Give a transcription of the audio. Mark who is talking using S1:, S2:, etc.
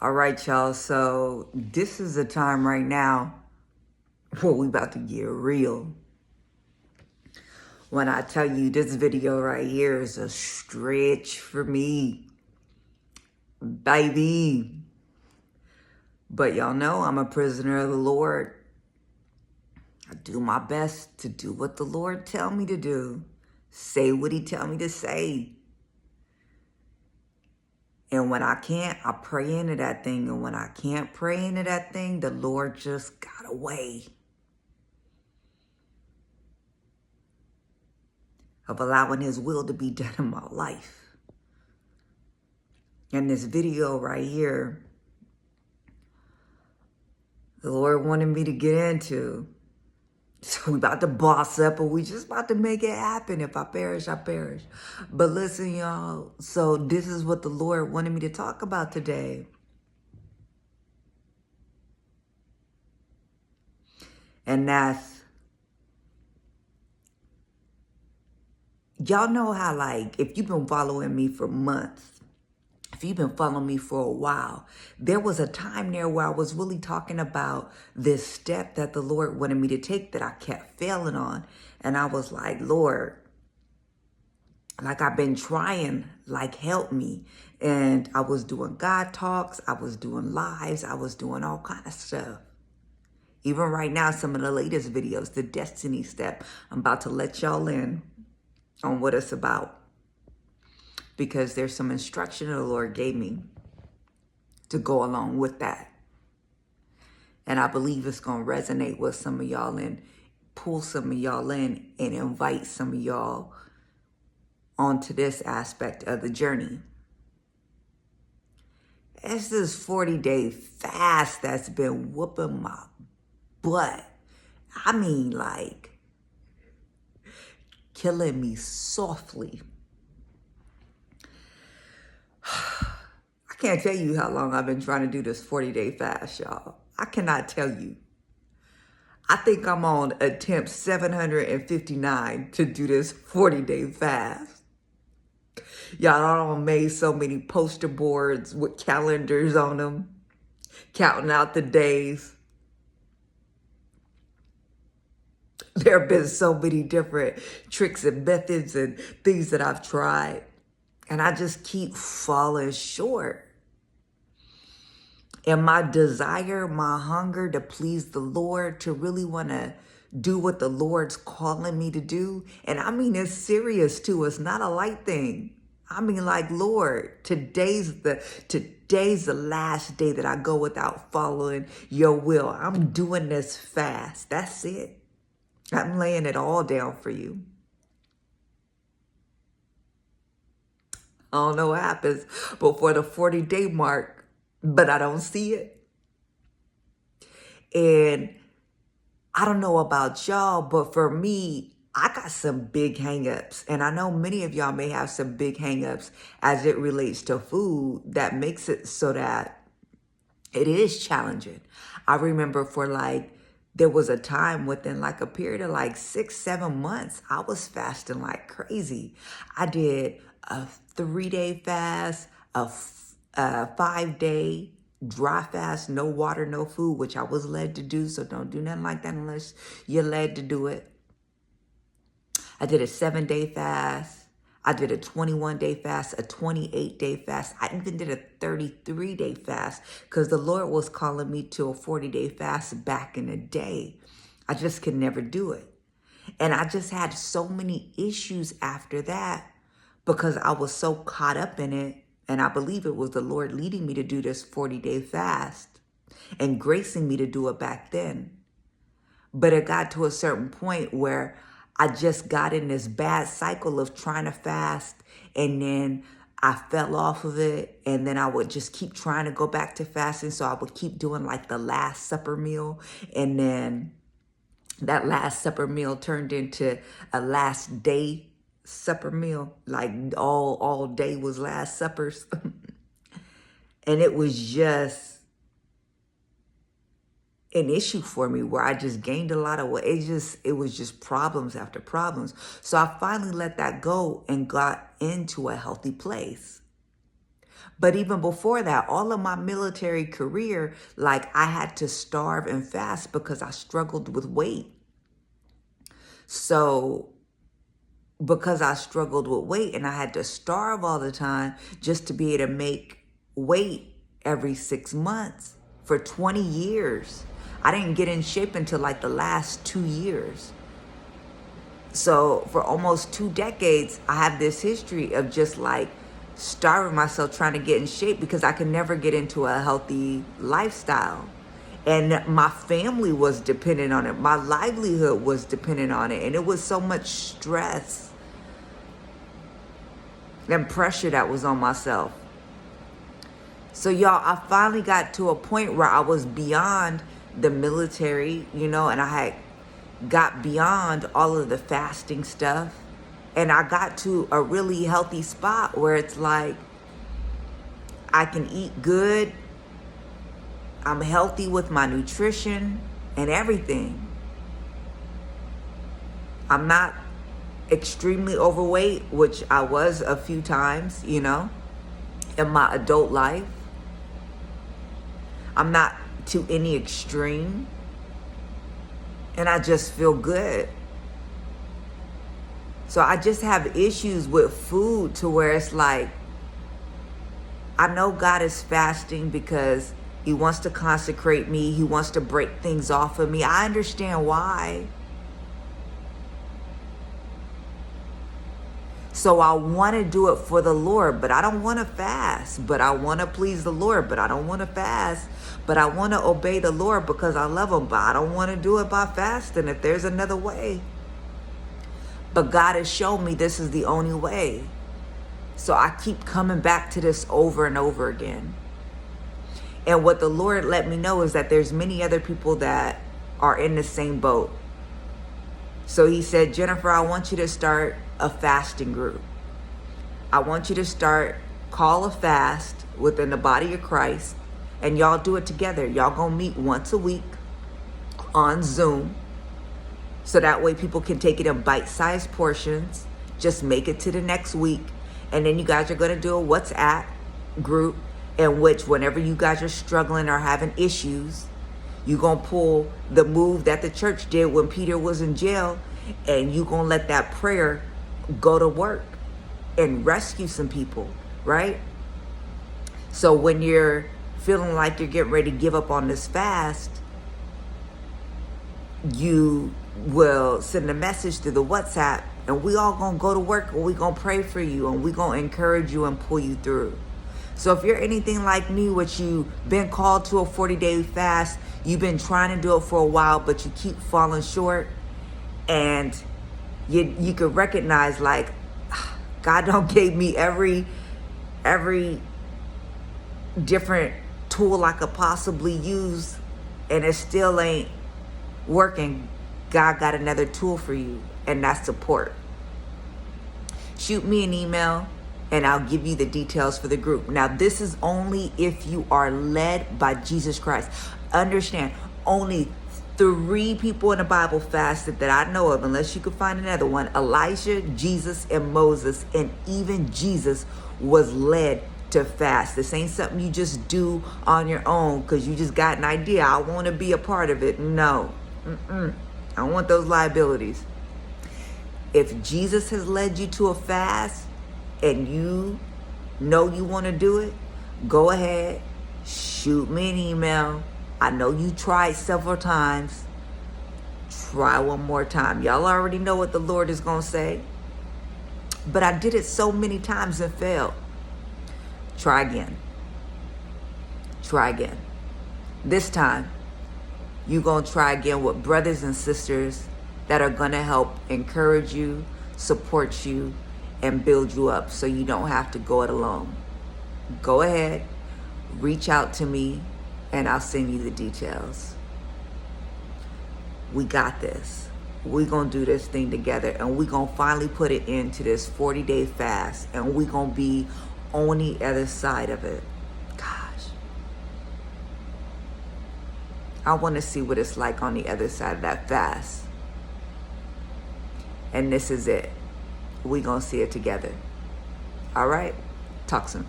S1: All right, y'all. So this is the time right now where we about to get real. When I tell you this video right here is a stretch for me, baby. But y'all know I'm a prisoner of the Lord. I do my best to do what the Lord tell me to do. Say what he tell me to say. And when I can't, I pray into that thing. And when I can't pray into that thing, the Lord just got away of allowing his will to be done in my life. And this video right here, the Lord wanted me to get into. So we about to boss up, and we just about to make it happen. If I perish, I perish. But listen, y'all. So this is what the Lord wanted me to talk about today. And that's, y'all know how, like, if you've been following me for months, if you've been following me for a while, there was a time there where I was really talking about this step that the Lord wanted me to take that I kept failing on. And I was like, Lord, like I've been trying, like help me. And I was doing God talks, I was doing lives, I was doing all kind of stuff. Even right now, some of the latest videos, the Destiny Step, I'm about to let y'all in on what it's about, because there's some instruction the Lord gave me to go along with that. And I believe it's going to resonate with some of y'all and pull some of y'all in and invite some of y'all onto this aspect of the journey. It's this 40-day fast that's been whooping my butt. I mean, like, killing me softly. I can't tell you how long I've been trying to do this 40-day fast, y'all. I cannot tell you. I think I'm on attempt 759 to do this 40-day fast. Y'all done made so many poster boards with calendars on them, counting out the days. There have been so many different tricks and methods and things that I've tried, and I just keep falling short. And my desire, my hunger to please the Lord, to really want to do what the Lord's calling me to do. And I mean, it's serious too. It's not a light thing. I mean, like, Lord, today's the last day that I go without following your will. I'm doing this fast. That's it. I'm laying it all down for you. I don't know what happens before the 40-day mark, but I don't see it. And I don't know about y'all, but for me, I got some big hangups. And I know many of y'all may have some big hangups as it relates to food that makes it so that it is challenging. I remember there was a time within like a period of like 6-7 months, I was fasting like crazy. I did a 3-day fast, a 5-day dry fast, no water, no food, which I was led to do. So don't do nothing like that unless you're led to do it. I did a 7-day fast. I did a 21-day fast, a 28-day fast. I even did a 33-day fast because the Lord was calling me to a 40-day fast back in the day. I just could never do it. And I just had so many issues after that because I was so caught up in it. And I believe it was the Lord leading me to do this 40-day fast and gracing me to do it back then. But it got to a certain point where I just got in this bad cycle of trying to fast, and then I fell off of it, and then I would just keep trying to go back to fasting. So I would keep doing like the Last Supper meal, and then that Last Supper meal turned into a last day supper meal. Like all day was Last Suppers. And it was just an issue for me where I just gained a lot of weight. It was just problems after problems. So I finally let that go and got into a healthy place. But even before that, all of my military career, like I had to starve and fast because I struggled with weight. So because I struggled with weight and I had to starve all the time just to be able to make weight every 6 months for 20 years. I didn't get in shape until like the last 2 years. So for almost 2 decades, I have this history of just like starving myself trying to get in shape because I could never get into a healthy lifestyle. And my family was dependent on it. My livelihood was dependent on it. And it was so much stress and pressure that was on myself. So y'all, I finally got to a point where I was beyond the military, and I had got beyond all of the fasting stuff. And I got to a really healthy spot where it's like, I can eat good. I'm healthy with my nutrition and everything. I'm not extremely overweight, which I was a few times, in my adult life. I'm not to any extreme. And I just feel good. So I just have issues with food to where it's like, I know God is fasting because he wants to consecrate me. He wants to break things off of me. I understand why. So I want to do it for the Lord, but I don't want to fast. But I want to please the Lord, but I don't want to fast. But I want to obey the Lord because I love him, but I don't want to do it by fasting if there's another way. But God has shown me this is the only way. So I keep coming back to this over and over again. And what the Lord let me know is that there's many other people that are in the same boat. So he said, Jennifer, I want you to start a fasting group. I want you to call a fast within the body of Christ, and y'all do it together. Y'all gonna meet once a week on Zoom. So that way people can take it in bite-sized portions. Just make it to the next week. And then you guys are going to do a WhatsApp group in which whenever you guys are struggling or having issues, you're going to pull the move that the church did when Peter was in jail, and you're going to let that prayer go to work and rescue some people, right? So when you're feeling like you're getting ready to give up on this fast, you will send a message through the WhatsApp, and we all gonna go to work, and we gonna pray for you, and we gonna encourage you and pull you through. So if you're anything like me, which you've been called to a 40-day fast, you've been trying to do it for a while, but you keep falling short, and you can recognize like, God don't gave me every different tool I could possibly use, and it still ain't working. God got another tool for you, and that's support. Shoot me an email and I'll give you the details for the group. Now, this is only if you are led by Jesus Christ. Understand, only 3 people in the Bible fasted that I know of, unless you could find another one: Elijah, Jesus, and Moses. And even Jesus was led to fast. This ain't something you just do on your own because you just got an idea. I want to be a part of it. No. I don't want those liabilities. If Jesus has led you to a fast and you know you want to do it, go ahead, shoot me an email. I know you tried several times. Try one more time. Y'all already know what the Lord is going to say. But I did it so many times and failed. Try again. Try again. This time, you're going to try again with brothers and sisters that are going to help encourage you, support you, and build you up so you don't have to go it alone. Go ahead, reach out to me, and I'll send you the details. We got this. We're going to do this thing together, and we're going to finally put it into this 40-day fast, and we're going to be on the other side of it. I want to see what it's like on the other side of that fast. And this is it. We're going to see it together. All right? Talk soon.